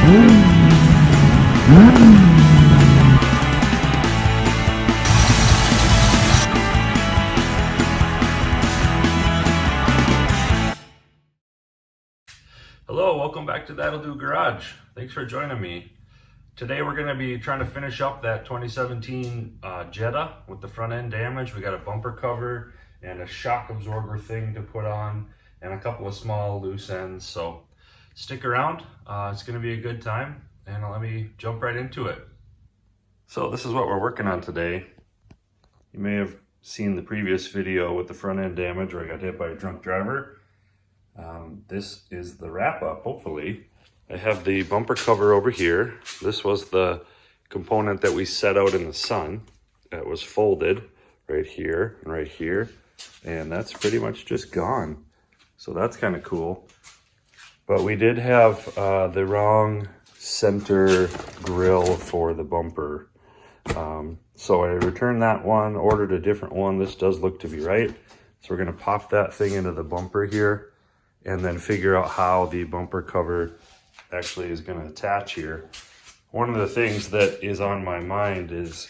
Hello, welcome back to That'll Do Garage. Thanks for joining me. Today we're going to be trying to finish up that 2017 Jetta with the front end damage. We got a bumper cover and a shock absorber thing to put on and a couple of small loose ends. So stick around, it's going to be a good time, and let me jump right into it. So this is what we're working on today. You may have seen the previous video with the front end damage where I got hit by a drunk driver. This is the wrap up, hopefully. I have the bumper cover over here. This was the component that we set out in the sun. That was folded right here and right here. And that's pretty much just gone. So that's kind of cool. But we did have the wrong center grill for the bumper. So I returned that one, ordered a different one. This does look to be right. So we're gonna pop that thing into the bumper here and then figure out how the bumper cover actually is going to attach here. One of the things that is on my mind is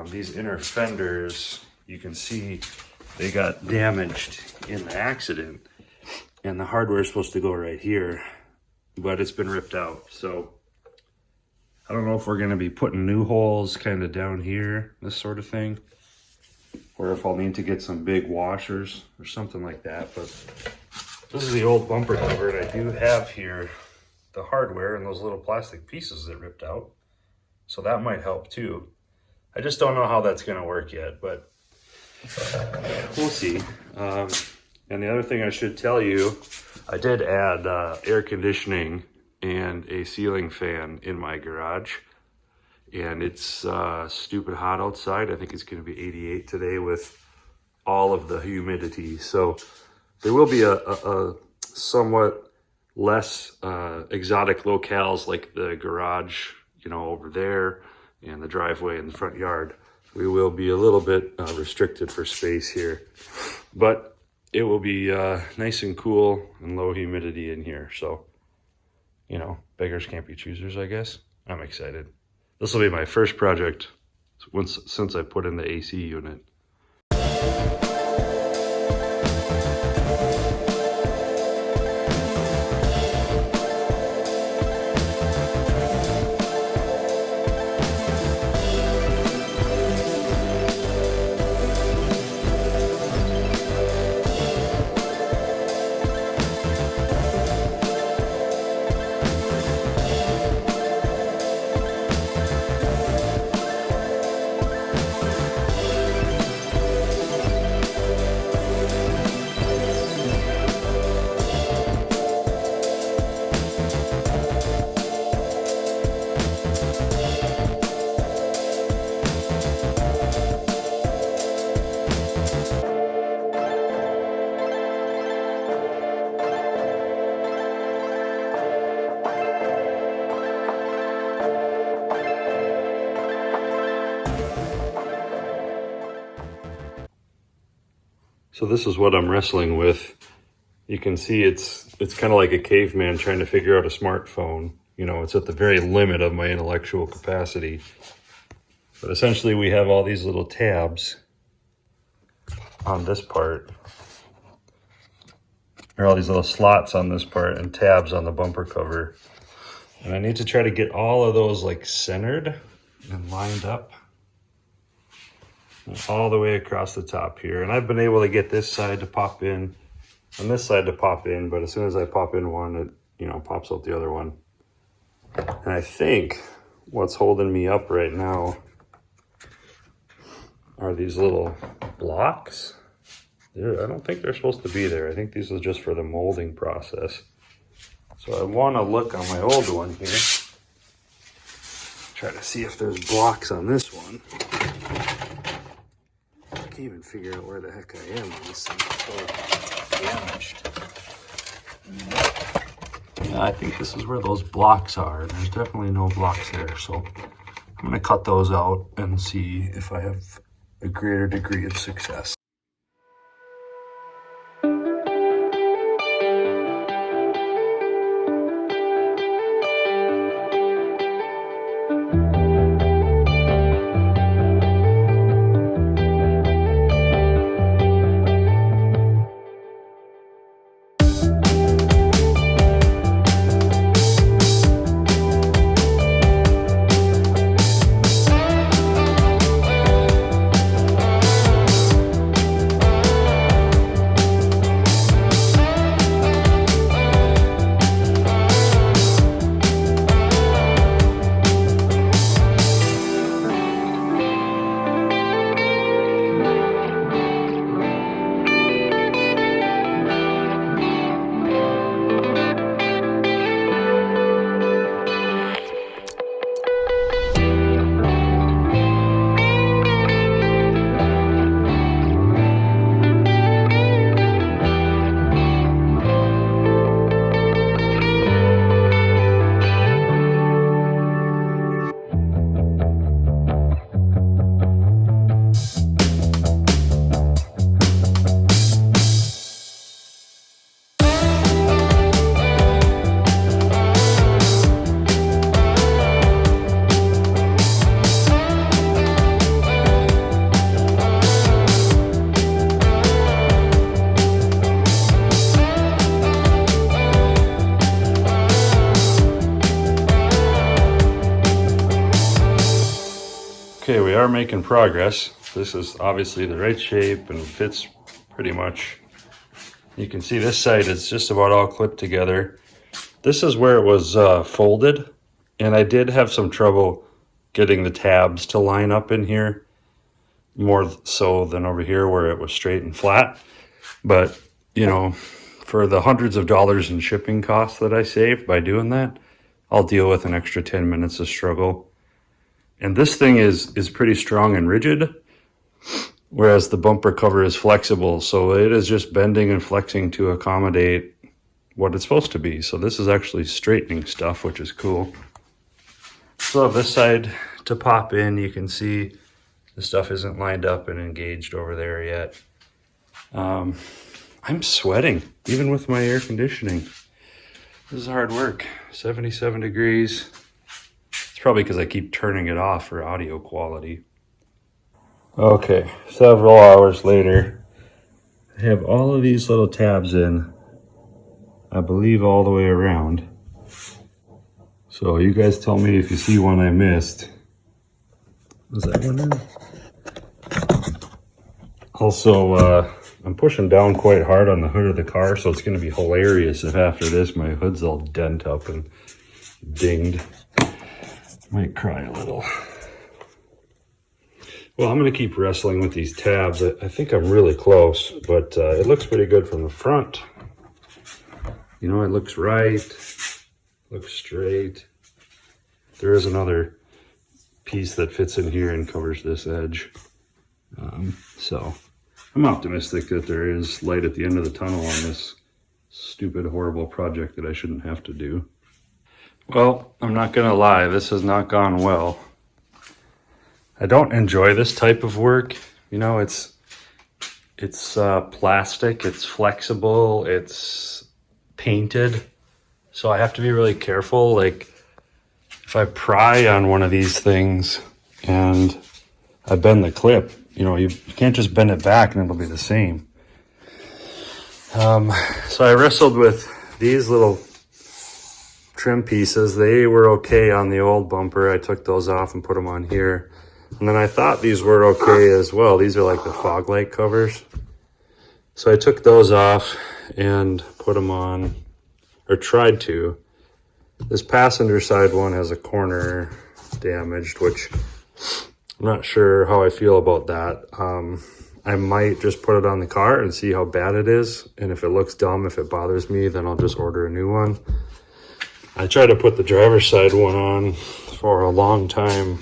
these inner fenders. You can see they got damaged in the accident, and the hardware is supposed to go right here, but it's been ripped out. So I don't know if we're going to be putting new holes kind of down here, this sort of thing, or if I'll need to get some big washers or something like that. But this is the old bumper cover, and I do have here the hardware and those little plastic pieces that ripped out. So that might help too. I just don't know how that's going to work yet, but we'll see. And the other thing I should tell you, I did add air conditioning and a ceiling fan in my garage. And it's stupid hot outside. I think it's going to be 88 today with all of the humidity. So there will be a somewhat less exotic locales like the garage, you know, over there, and the driveway and the front yard. We will be a little bit restricted for space here, but it will be nice and cool and low humidity in here. So, you know, beggars can't be choosers, I guess. I'm excited. This will be my first project since I put in the AC unit. So this is what I'm wrestling with. You can see it's kind of like a caveman trying to figure out a smartphone. You know, it's at the very limit of my intellectual capacity. But essentially we have all these little tabs on this part. There are all these little slots on this part and tabs on the bumper cover. And I need to try to get all of those like centered and lined up all the way across the top here. And I've been able to get this side to pop in and this side to pop in, but as soon as I pop in one, it, you know, pops out the other one. And I think what's holding me up right now are these little blocks. I don't think they're supposed to be there. I think these are just for the molding process. So I want to look on my old one here. Try to see if there's blocks on this one. I can't even figure out where the heck I am. This thing's so damaged. Yeah, I think this is where those blocks are. There's definitely no blocks there. So I'm going to cut those out and see if I have a greater degree of success. Okay, we are making progress. This is obviously the right shape and fits pretty much. You can see this side is just about all clipped together. This is where it was folded, and I did have some trouble getting the tabs to line up in here, more so than over here where it was straight and flat. But, you know, for the hundreds of dollars in shipping costs that I saved by doing that, I'll deal with an extra 10 minutes of struggle. And this thing is pretty strong and rigid, whereas the bumper cover is flexible. So it is just bending and flexing to accommodate what it's supposed to be. So this is actually straightening stuff, which is cool. So this side to pop in, you can see the stuff isn't lined up and engaged over there yet. I'm sweating, even with my air conditioning. This is hard work. 77 degrees. It's probably because I keep turning it off for audio quality. Okay, several hours later, I have all of these little tabs in, I believe all the way around. So you guys tell me if you see one I missed. Was that one in? Also, I'm pushing down quite hard on the hood of the car, so it's going to be hilarious if after this my hood's all dent up and dinged. Might cry a little. Well, I'm going to keep wrestling with these tabs. I think I'm really close, but it looks pretty good from the front. You know, it looks right, looks straight. There is another piece that fits in here and covers this edge. So I'm optimistic that there is light at the end of the tunnel on this stupid, horrible project that I shouldn't have to do. Well, I'm not going to lie, this has not gone well. I don't enjoy this type of work. You know, it's plastic, it's flexible, it's painted. So I have to be really careful. Like if I pry on one of these things and I bend the clip, you know, you can't just bend it back and it'll be the same. So I wrestled with these little trim pieces. They were okay on the old bumper. I took those off and put them on here. And then I thought these were okay as well. These are like the fog light covers. So I took those off and put them on, or tried to. This passenger side one has a corner damaged, which I'm not sure how I feel about that. I might just put it on the car and see how bad it is. And if it looks dumb, if it bothers me, then I'll just order a new one. I tried to put the driver's side one on for a long time,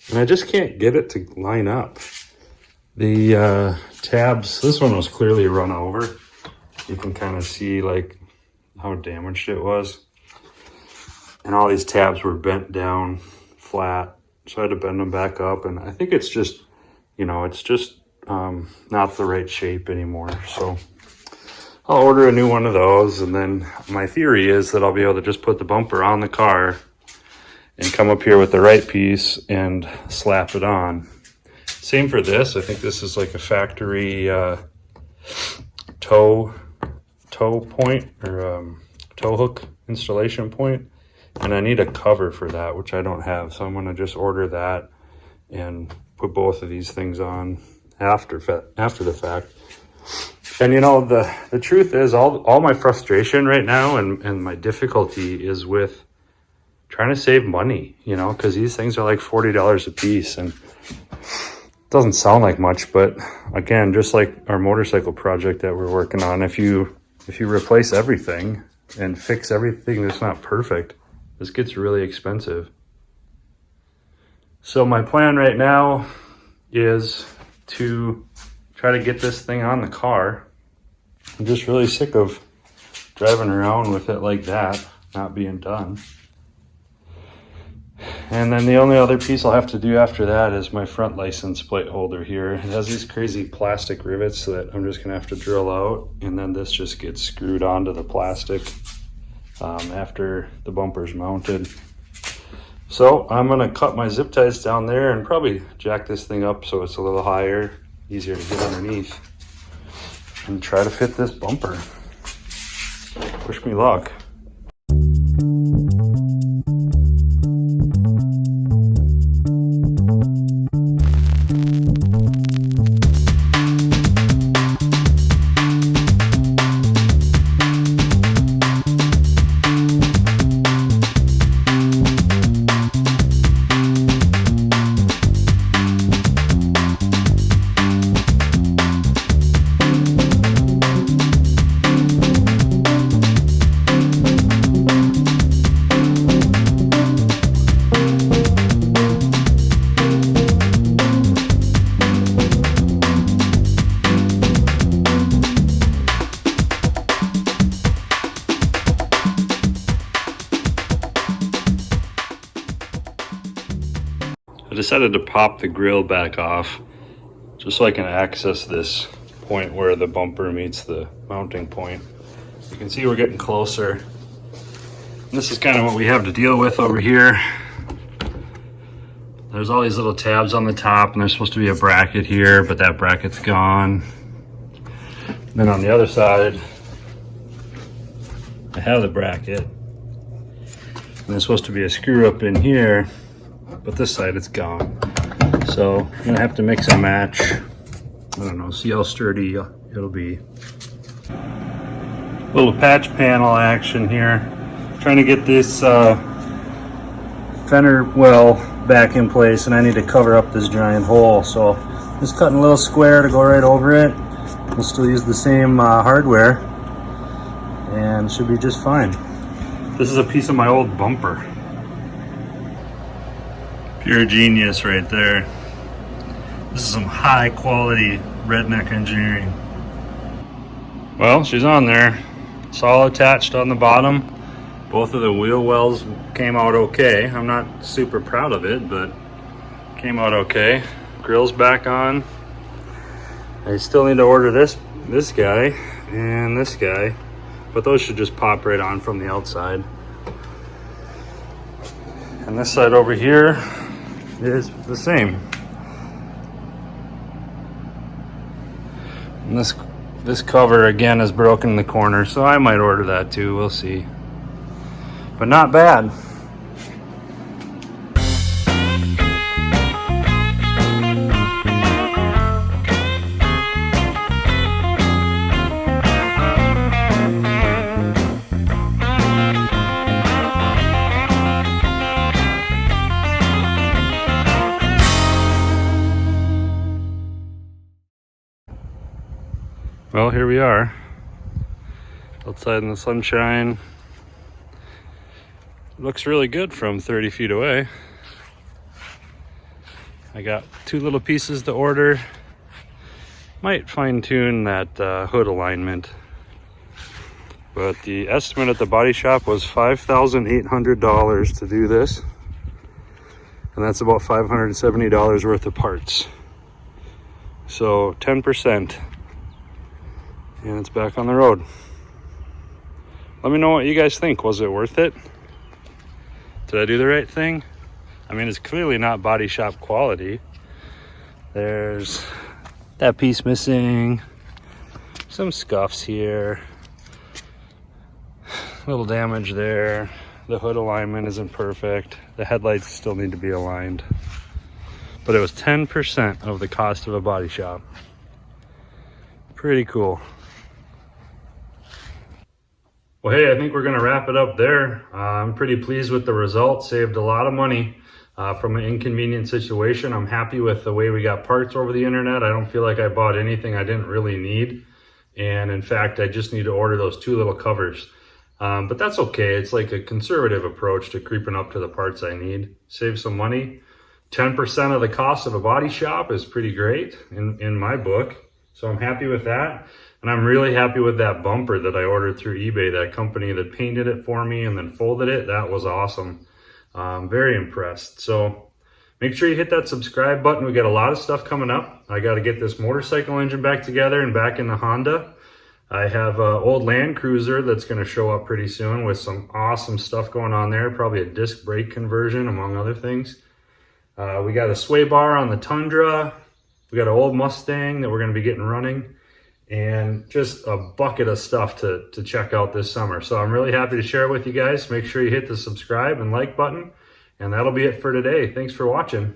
and I just can't get it to line up. The tabs, this one was clearly run over. You can kind of see like how damaged it was. And all these tabs were bent down flat. So I had to bend them back up. And I think it's just, you know, it's just not the right shape anymore. So I'll order a new one of those. And then my theory is that I'll be able to just put the bumper on the car and come up here with the right piece and slap it on. Same for this. I think this is like a factory toe point or toe hook installation point. And I need a cover for that, which I don't have. So I'm going to just order that and put both of these things on after the fact. And you know, the truth is all my frustration right now and my difficulty is with trying to save money, you know, because these things are like $40 a piece, and it doesn't sound like much, but again, just like our motorcycle project that we're working on, if you replace everything and fix everything that's not perfect, this gets really expensive. So my plan right now is to try to get this thing on the car. I'm just really sick of driving around with it like that, not being done. And then the only other piece I'll have to do after that is my front license plate holder here. It has these crazy plastic rivets that I'm just gonna have to drill out, and then this just gets screwed onto the plastic after the bumper's mounted. So I'm gonna cut my zip ties down there and probably jack this thing up so it's a little higher, easier to get underneath, and try to fit this bumper. Wish me luck. I decided to pop the grill back off just so I can access this point where the bumper meets the mounting point. You can see we're getting closer. And this is kind of what we have to deal with over here. There's all these little tabs on the top, and there's supposed to be a bracket here, but that bracket's gone. And then on the other side, I have the bracket. And there's supposed to be a screw up in here, but this side it's gone. So I'm gonna have to mix and match. I don't know, see how sturdy it'll be. Little patch panel action here. Trying to get this fender well back in place, and I need to cover up this giant hole. So just cutting a little square to go right over it. We'll still use the same hardware and should be just fine. This is a piece of my old bumper. Pure genius right there. This is some high quality redneck engineering. Well, she's on there. It's all attached on the bottom. Both of the wheel wells came out okay. I'm not super proud of it, but came out okay. Grill's back on. I still need to order this guy and this guy, but those should just pop right on from the outside. And this side over here is the same. And this cover again is broken in the corner, so I might order that too. We'll see. But not bad. Well, here we are, outside in the sunshine. Looks really good from 30 feet away. I got 2 little pieces to order. Might fine tune that hood alignment. But the estimate at the body shop was $5,800 to do this. And that's about $570 worth of parts. So 10%. And it's back on the road. Let me know what you guys think. Was it worth it? Did I do the right thing? I mean, it's clearly not body shop quality. There's that piece missing, some scuffs here, little damage there. The hood alignment isn't perfect. The headlights still need to be aligned. But it was 10% of the cost of a body shop. Pretty cool. Well, hey, I think we're going to wrap it up there. I'm pretty pleased with the results. Saved a lot of money from an inconvenient situation. I'm happy with the way we got parts over the internet. I don't feel like I bought anything I didn't really need. And in fact, I just need to order those 2 little covers. But that's okay. It's like a conservative approach to creeping up to the parts I need. Save some money. 10% of the cost of a body shop is pretty great in my book. So I'm happy with that. And I'm really happy with that bumper that I ordered through eBay, that company that painted it for me and then folded it. That was awesome. Very impressed. So make sure you hit that subscribe button. We got a lot of stuff coming up. I got to get this motorcycle engine back together and back in the Honda. I have an old Land Cruiser that's going to show up pretty soon with some awesome stuff going on there. Probably a disc brake conversion, among other things. We got a sway bar on the Tundra. We got an old Mustang that we're going to be getting running. And just a bucket of stuff to check out this summer. So I'm really happy to share it with you guys. Make sure you hit the subscribe and like button. And that'll be it for today. Thanks for watching.